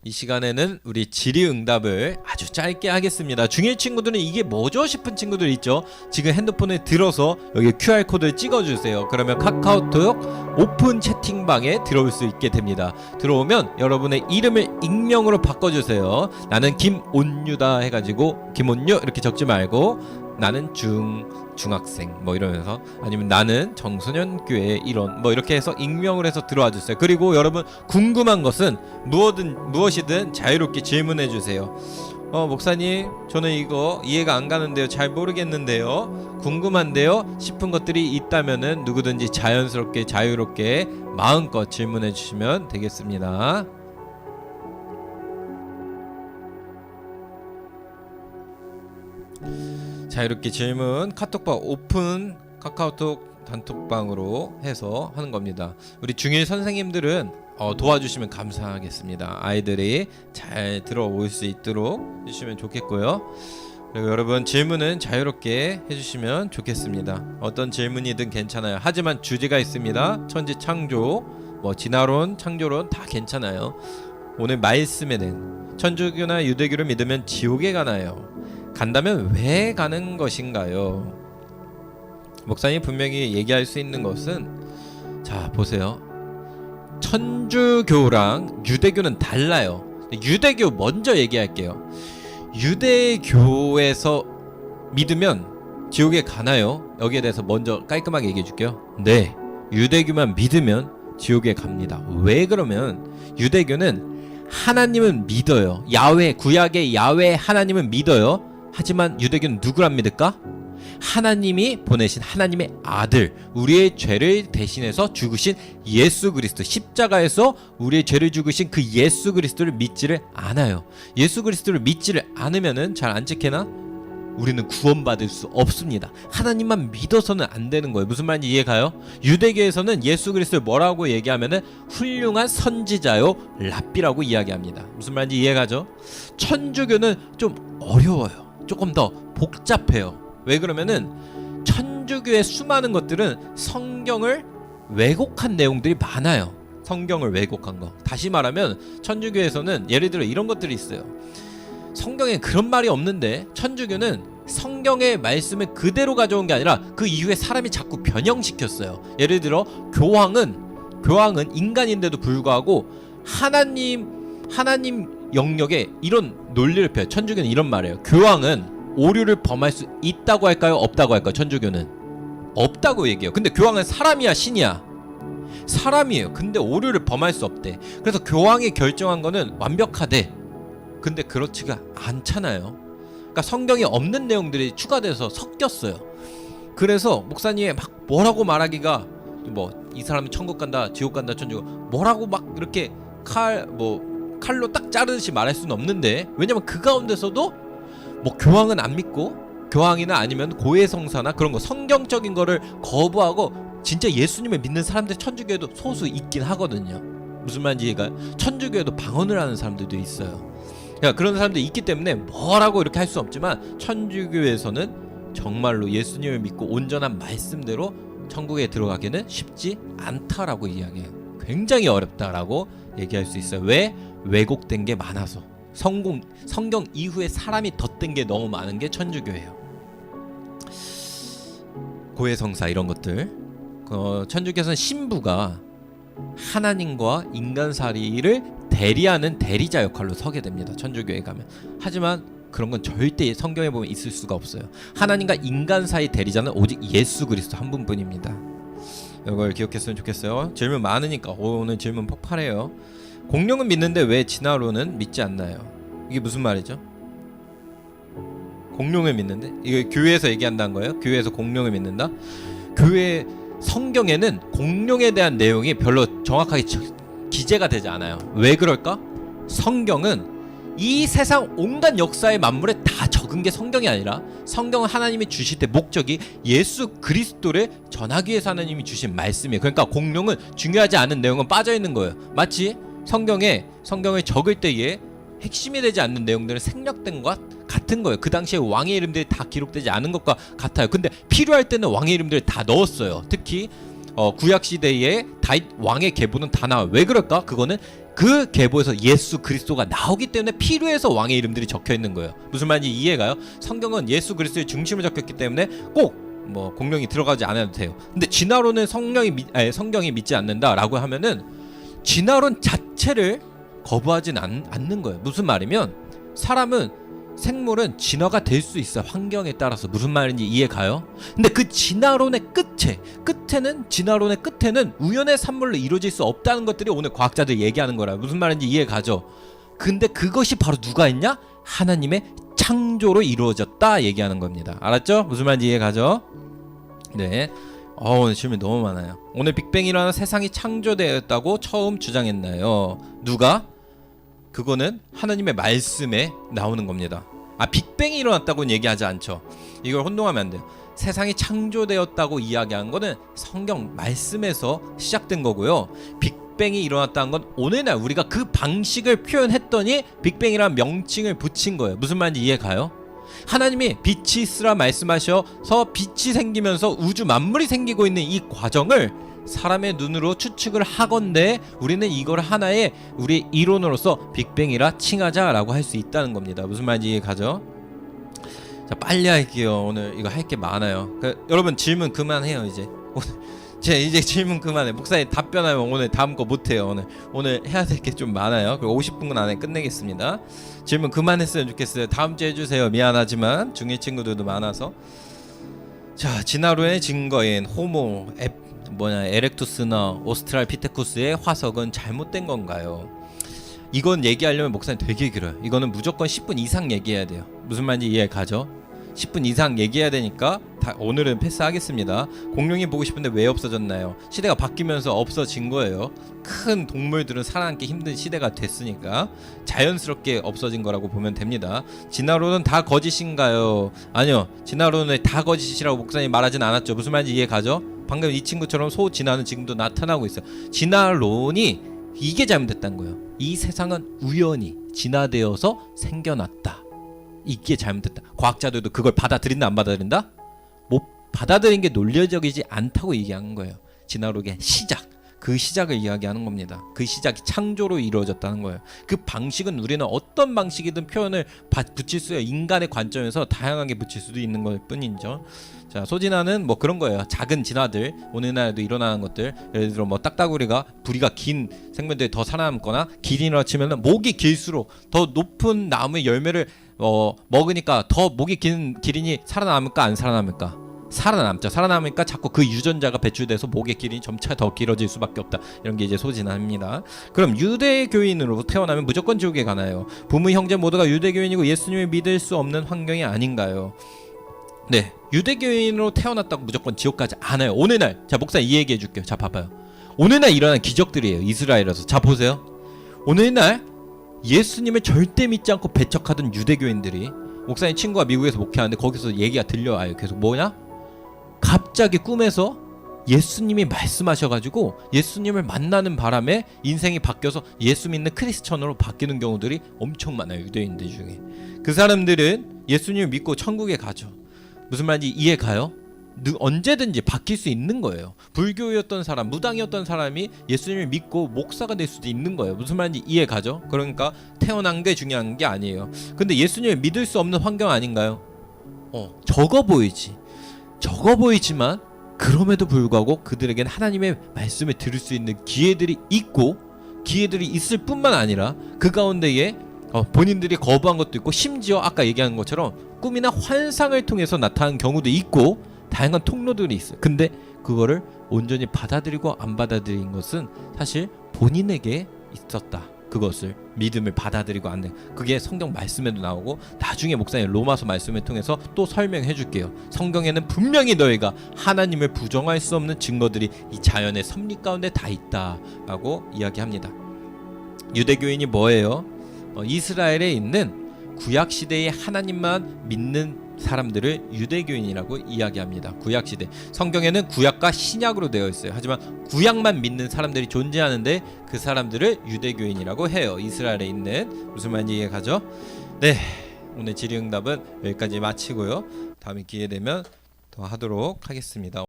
이 시간에는 우리 질의응답을 아주 짧게 하겠습니다. 중1 친구들은 이게 뭐죠 싶은 친구들 있죠. 지금 핸드폰에 들어서 여기 QR코드를 찍어주세요. 그러면 카카오톡 오픈 채팅방에 들어올 수 있게 됩니다. 들어오면 여러분의 이름을 익명으로 바꿔주세요. 나는 김온유다 해가지고 김온유 이렇게 적지 말고 나는 중학생 뭐 이러면서, 아니면 나는 청소년교회 이런 뭐 이렇게 해서 익명을 해서 들어와 주세요. 그리고 여러분 궁금한 것은 무엇이든 자유롭게 질문해 주세요. 목사님 저는 이거 이해가 안 가는데요, 잘 모르겠는데요, 궁금한데요 싶은 것들이 있다면은 누구든지 자연스럽게 자유롭게 마음껏 질문해 주시면 되겠습니다. 자유롭게 질문 카톡방 오픈 카카오톡 단톡방으로 해서 하는 겁니다. 우리 중1 선생님들은 도와주시면 감사하겠습니다. 아이들이 잘 들어올 수 있도록 해주시면 좋겠고요. 그리고 여러분 질문은 자유롭게 해주시면 좋겠습니다. 어떤 질문이든 괜찮아요. 하지만 주제가 있습니다. 천지창조, 뭐 진화론, 창조론 다 괜찮아요. 오늘 말씀에 는 천주교나 유대교를 믿으면 지옥에 가나요? 간다면 왜 가는 것인가요? 목사님 분명히 얘기할 수 있는 것은, 자 보세요. 천주교랑 유대교는 달라요. 유대교 먼저 얘기할게요. 유대교에서 믿으면 지옥에 가나요? 여기에 대해서 먼저 깔끔하게 얘기해 줄게요. 네, 유대교만 믿으면 지옥에 갑니다. 왜 그러면 유대교는 하나님은 믿어요. 야훼, 구약의 야훼 하나님은 믿어요. 하지만 유대교는 누구란 믿을까? 하나님이 보내신 하나님의 아들, 우리의 죄를 대신해서 죽으신 예수 그리스도, 십자가에서 우리의 죄를 죽으신 그 예수 그리스도를 믿지를 않아요. 예수 그리스도를 믿지를 않으면은 잘 안 찍히나? 우리는 구원받을 수 없습니다. 하나님만 믿어서는 안 되는 거예요. 무슨 말인지 이해가요? 유대교에서는 예수 그리스도를 뭐라고 얘기하면은 훌륭한 선지자요 랍비라고 이야기합니다. 무슨 말인지 이해가죠? 천주교는 좀 어려워요. 조금 더 복잡해요. 왜 그러면은 천주교의 수많은 것들은 성경을 왜곡한 내용들이 많아요. 성경을 왜곡한 거. 다시 말하면 천주교에서는 예를 들어 이런 것들이 있어요. 성경에 그런 말이 없는데 천주교는 성경의 말씀을 그대로 가져온 게 아니라 그 이후에 사람이 자꾸 변형시켰어요. 예를 들어 교황은 인간인데도 불구하고 하나님 영역에 이런 논리를 펴요. 천주교는 이런 말이에요. 교황은 오류를 범할 수 있다고 할까요? 없다고 할까요? 천주교는 없다고 얘기해요. 근데 교황은 사람이야 신이야? 사람이에요. 근데 오류를 범할 수 없대. 그래서 교황이 결정한 거는 완벽하대. 근데 그렇지가 않잖아요. 그러니까 성경에 없는 내용들이 추가돼서 섞였어요. 그래서 목사님이 막 뭐라고 말하기가, 뭐 이 사람은 천국 간다, 지옥 간다, 천주교 뭐라고 막 이렇게 칼로 딱 자르듯이 말할 수는 없는데, 왜냐면 그 가운데서도 뭐 교황은 안 믿고, 교황이나 아니면 고해성사나 그런 거 성경적인 거를 거부하고 진짜 예수님을 믿는 사람들 천주교에도 소수 있긴 하거든요. 무슨 말인지 이해가요? 천주교에도 방언을 하는 사람들도 있어요. 그러니까 그런 사람들이 있기 때문에 뭐라고 이렇게 할 수 없지만 천주교에서는 정말로 예수님을 믿고 온전한 말씀대로 천국에 들어가기는 쉽지 않다라고 이야기해요. 굉장히 어렵다라고 얘기할 수 있어요. 왜? 왜곡된 게 많아서. 성경 이후에 사람이 덧댄 게 너무 많은 게 천주교예요. 고해성사 이런 것들. 천주교에서는 신부가 하나님과 인간사리를 대리하는 대리자 역할로 서게 됩니다. 천주교에 가면. 하지만 그런 건 절대 성경에 보면 있을 수가 없어요. 하나님과 인간 사이 대리자는 오직 예수 그리스도 한 분뿐입니다. 이걸 기억했으면 좋겠어요. 질문 많으니까 오늘 질문 폭발해요. 공룡은 믿는데 왜 진화론은 믿지 않나요? 이게 무슨 말이죠? 공룡을 믿는데? 이거 교회에서 얘기한다는 거예요? 교회에서 공룡을 믿는다? 교회 성경에는 공룡에 대한 내용이 별로 정확하게 기재가 되지 않아요. 왜 그럴까? 성경은 이 세상 온갖 역사의 만물에 다 적은 게 성경이 아니라, 성경은 하나님이 주실 때 목적이 예수 그리스도를 전하기 위해서 하나님이 주신 말씀이에요. 그러니까 공룡은 중요하지 않은 내용은 빠져있는 거예요. 마치 성경을 적을 때에 핵심이 되지 않는 내용들은 생략된 것 같은 거예요. 그 당시에 왕의 이름들이 다 기록되지 않은 것과 같아요. 근데 필요할 때는 왕의 이름들을 다 넣었어요. 특히 구약 시대에 다윗 왕의 계보는 다 나와요. 왜 그럴까? 그거는 그 계보에서 예수 그리스도가 나오기 때문에 필요해서 왕의 이름들이 적혀 있는 거예요. 무슨 말인지 이해가요? 성경은 예수 그리스도의 중심을 적혔기 때문에 꼭 뭐 공룡이 들어가지 않아도 돼요. 근데 진화론은 성경이 믿지 않는다라고 하면은 진화론 자체를 거부하진 않는 거예요. 무슨 말이면 생물은 진화가 될 수 있어. 환경에 따라서. 무슨 말인지 이해가요? 근데 그 진화론의 끝에는 우연의 산물로 이루어질 수 없다는 것들이 오늘 과학자들이 얘기하는 거라. 무슨 말인지 이해가죠? 근데 그것이 바로 누가 했냐? 하나님의 창조로 이루어졌다 얘기하는 겁니다. 알았죠? 무슨 말인지 이해가죠? 네. 오늘 질문이 너무 많아요. 오늘 빅뱅이라는 세상이 창조되었다고 처음 주장했나요? 누가? 그거는 하나님의 말씀에 나오는 겁니다. 빅뱅이 일어났다고는 얘기하지 않죠. 이걸 혼동하면 안 돼요. 세상이 창조되었다고 이야기한 거는 성경 말씀에서 시작된 거고요. 빅뱅이 일어났다는 건 오늘날 우리가 그 방식을 표현했더니 빅뱅이라는 명칭을 붙인 거예요. 무슨 말인지 이해가요? 하나님이 빛이 있으라 말씀하셔서 빛이 생기면서 우주 만물이 생기고 있는 이 과정을 사람의 눈으로 추측을 하건대 우리는 이걸 하나의 우리 이론으로서 빅뱅이라 칭하자라고 할 수 있다는 겁니다. 무슨 말인지 이해가죠? 자, 빨리 할게요. 오늘 이거 할 게 많아요. 여러분 질문 그만해요. 이제 질문 그만해. 목사님 답변하면 오늘 다음 거 못해요. 오늘 해야 될 게 좀 많아요. 그리고 50분 안에 끝내겠습니다. 질문 그만했으면 좋겠어요. 다음 주에 해주세요. 미안하지만 중1 친구들도 많아서. 자, 진화론의 증거인 호모 에렉투스나 오스트랄피테쿠스의 화석은 잘못된 건가요? 이건 얘기하려면 목사님 되게 길어요. 이거는 무조건 10분 이상 얘기해야 돼요. 무슨 말인지 이해 가죠? 10분 이상 얘기해야 되니까 오늘은 패스하겠습니다. 공룡이 보고 싶은데 왜 없어졌나요? 시대가 바뀌면서 없어진 거예요. 큰 동물들은 살아남기 힘든 시대가 됐으니까 자연스럽게 없어진 거라고 보면 됩니다. 진화론은 다 거짓인가요? 아니요. 진화론은 다 거짓이라고 목사님 말하진 않았죠. 무슨 말인지 이해 가죠? 방금 이 친구처럼 소진화는 지금도 나타나고 있어요. 진화론이 이게 잘못됐다는 거예요. 이 세상은 우연히 진화되어서 생겨났다. 이게 잘못됐다. 과학자들도 그걸 받아들인다 안 받아들인다? 못 받아들인 게 논리적이지 않다고 얘기하는 거예요. 진화론의 시작, 그 시작을 이야기하는 겁니다. 그 시작이 창조로 이루어졌다는 거예요. 그 방식은 우리는 어떤 방식이든 표현을 붙일 수 있어요. 인간의 관점에서 다양하게 붙일 수도 있는 것 뿐이죠. 자, 소진화는 뭐 그런 거예요. 작은 진화들, 오늘날에도 일어나는 것들. 예를 들어 뭐 딱따구리가 부리가 긴 생물들이 더 살아남거나 기린이라 치면은 목이 길수록 더 높은 나무의 열매를 먹으니까 더 목이 긴 기린이 살아남을까 안 살아남을까? 살아남죠. 살아남으니까 자꾸 그 유전자가 배출돼서 목의 길이 점차 더 길어질 수밖에 없다. 이런 게 이제 소진화입니다. 그럼 유대교인으로 태어나면 무조건 지옥에 가나요? 부모 형제 모두가 유대교인이고 예수님을 믿을 수 없는 환경이 아닌가요? 네, 유대교인으로 태어났다고 무조건 지옥 가지 않아요. 오늘날, 자 목사 이 얘기해 줄게요. 자 봐봐요. 오늘날 일어난 기적들이에요. 이스라엘에서. 자 보세요. 오늘날 예수님을 절대 믿지 않고 배척하던 유대교인들이, 목사님 친구가 미국에서 목회하는데 거기서 얘기가 들려와요. 계속 뭐냐? 갑자기 꿈에서 예수님이 말씀하셔가지고 예수님을 만나는 바람에 인생이 바뀌어서 예수 믿는 크리스천으로 바뀌는 경우들이 엄청 많아요. 유대인들 중에. 그 사람들은 예수님을 믿고 천국에 가죠. 무슨 말인지 이해가요? 언제든지 바뀔 수 있는 거예요. 불교였던 사람, 무당이었던 사람이 예수님을 믿고 목사가 될 수도 있는 거예요. 무슨 말인지 이해가죠? 그러니까 태어난 게 중요한 게 아니에요. 근데 예수님을 믿을 수 없는 환경 아닌가요? 적어 보이지만 그럼에도 불구하고 그들에겐 하나님의 말씀을 들을 수 있는 기회들이 있고, 기회들이 있을 뿐만 아니라 그 가운데에 본인들이 거부한 것도 있고, 심지어 아까 얘기한 것처럼 꿈이나 환상을 통해서 나타난 경우도 있고, 다양한 통로들이 있어요. 근데 그거를 온전히 받아들이고 안 받아들인 것은 사실 본인에게 있었다. 그것을 믿음을 받아들이고 안 돼. 그게 성경 말씀에도 나오고, 나중에 목사님 로마서 말씀을 통해서 또 설명해 줄게요. 성경에는 분명히 너희가 하나님을 부정할 수 없는 증거들이 이 자연의 섭리 가운데 다 있다라고 이야기합니다. 유대교인이 뭐예요? 이스라엘에 있는 구약 시대의 하나님만 믿는 사람들을 유대교인이라고 이야기합니다. 구약시대. 성경에는 구약과 신약으로 되어 있어요. 하지만 구약만 믿는 사람들이 존재하는데 그 사람들을 유대교인이라고 해요. 이스라엘에 있는. 무슨 말인지 이해가죠? 네, 오늘 질의응답은 여기까지 마치고요. 다음에 기회 되면 더 하도록 하겠습니다.